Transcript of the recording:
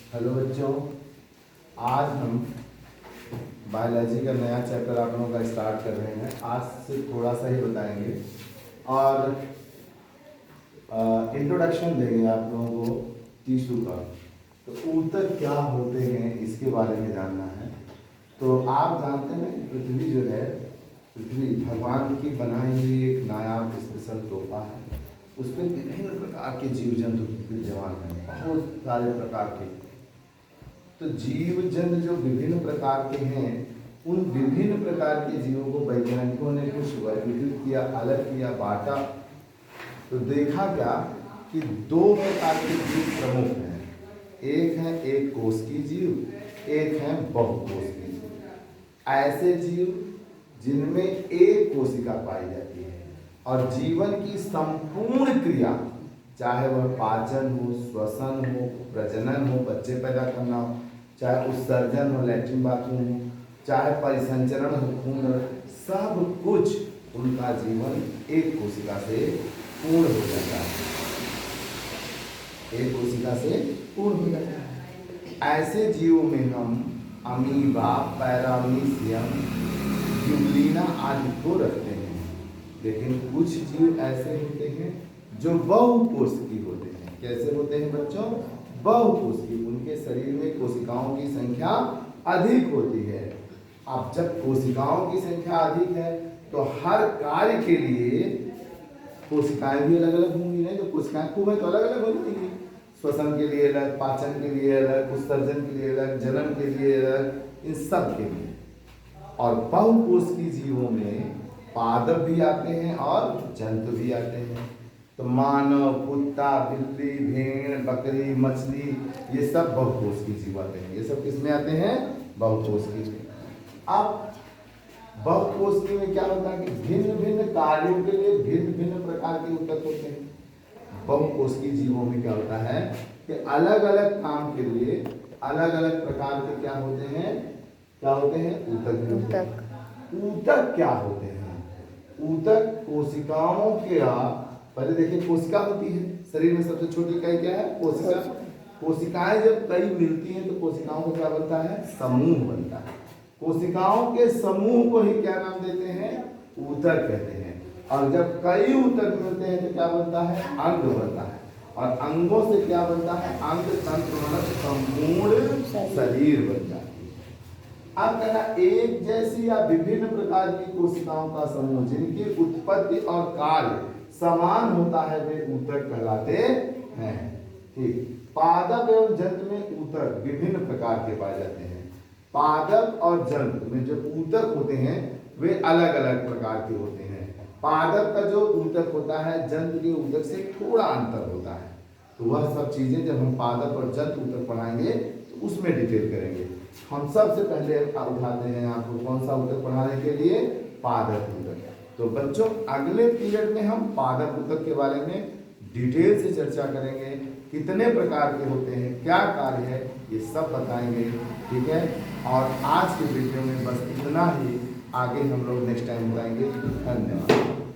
Hello बच्चों, आज हम बायोलॉजी का नया चैप्टर आप लोगों का स्टार्ट कर रहे हैं। आज से थोड़ा सा ही बताएंगे और इंट्रोडक्शन देंगे आप लोगों को टिश्यू का। तो ऊतक क्या होते हैं इसके बारे में जानना है। तो आप जानते हैं पृथ्वी जो है, पृथ्वी भगवान की बनाई हुई एक नायाब स्पेशल तोहफा है। उसमें विभिन्न प्रकार के जीव जंतु विद्यमान हैं, बहुत सारे प्रकार के। तो जीव जंतु जो विभिन्न प्रकार के हैं, उन विभिन्न प्रकार के जीवों को वैज्ञानिकों ने कुछ वर्गीकृत किया, अलग किया, बांटा। तो देखा क्या कि दो प्रकार के जीव प्रमुख हैं। एक है एक कोशिकीय जीव, एक है बहुकोशिकीय जीव। ऐसे जीव जिनमें एक कोशिका पाई जाती है और जीवन की संपूर्ण क्रिया, चाहे वह पाचन हो, श्वसन हो, प्रजनन हो, बच्चे पैदा करना हो, चाहे उत्सर्जन हो, लैट्रिन बाथरूम हो, चाहे परिसंचरण हो, खून, सब कुछ उनका जीवन एक कोशिका से पूर्ण हो जाता है। एक कोशिका से पूर्ण हो जाता है। ऐसे जीवों में हम अमीबा, पैरामीशियम, यूलिना आदि को रखते हैं। लेकिन कुछ जीव ऐसे होते हैं जो बहुकोशिकीय होते हैं। कैसे होते हैं बच्चों? बहुकोशिकीय। उनके शरीर में कोशिकाओं की संख्या अधिक होती है। अब जब कोशिकाओं की संख्या अधिक है तो हर कार्य के लिए कोशिकाएं भी अलग अलग होंगी। नहीं तो कोशिकाएं खूब है तो अलग अलग होंगी। श्वसन के लिए अलग, पाचन के लिए अलग, उत्सर्जन के लिए अलग, जनन के लिए अलग, इन सब के लिए। और बहुकोशिकीय जीवों में पादप भी आते हैं और जंतु भी आते हैं। तो मानव, कुत्ता, बिल्ली, भेड़, बकरी, मछली, ये सब बहुकोशिकीय जीव आते हैं। ये सब किसमें आते हैं? बहुकोशिकीय में। अब बहुकोशिकीय में क्या होता है कि भिन्न भिन्न कार्यों के लिए भिन्न भिन्न प्रकार के ऊतक होते हैं। बहुकोशिकीय जीवों में क्या होता है कि अलग अलग काम के लिए अलग अलग प्रकार के क्या होते हैं? क्या होते हैं? ऊतक। ऊतक क्या होते हैं? ऊतक कोशिकाओं के, पहले देखिए कोशिका होती है शरीर में, सबसे छोटी इकाई क्या है? कोशिका। कोशिकाएं जब कई मिलती हैं तो कोशिकाओं का क्या बनता है? समूह बनता है। कोशिकाओं के समूह को ही क्या नाम देते हैं? ऊतक कहते हैं। और जब कई ऊतक मिलते हैं तो क्या बनता है? अंग बनता है। और अंगों से क्या बनता है? अंग तंत्र मतलब संपूर्ण शरीर बन जाता है। अब कहना एक जैसी या विभिन्न प्रकार की कोशिकाओं का समूह जिनकी उत्पत्ति और कार्य समान होता है वे ऊतक कहलाते हैं। ठीक। पादप एवं जंतु में ऊतक विभिन्न प्रकार के पाए जाते हैं। पादप और जंतु में जो ऊतक होते हैं वे अलग अलग प्रकार के होते हैं। पादप का जो ऊतक होता है जंतु के ऊतक से थोड़ा अंतर होता है। तो वह सब चीजें जब हम पादप और जंतु ऊतक पढ़ाएंगे तो उसमें डिटेल करेंगे। हम सबसे पहले उठाते हैं आपको कौन सा ऊतक पढ़ाने के लिए? पादप ऊतक। तो बच्चों अगले पीरियड में हम पादप ऊतक के बारे में डिटेल से चर्चा करेंगे। कितने प्रकार के होते हैं, क्या कार्य है, ये सब बताएंगे। ठीक है। और आज के वीडियो में बस इतना ही। आगे हम लोग नेक्स्ट टाइम बताएंगे। धन्यवाद।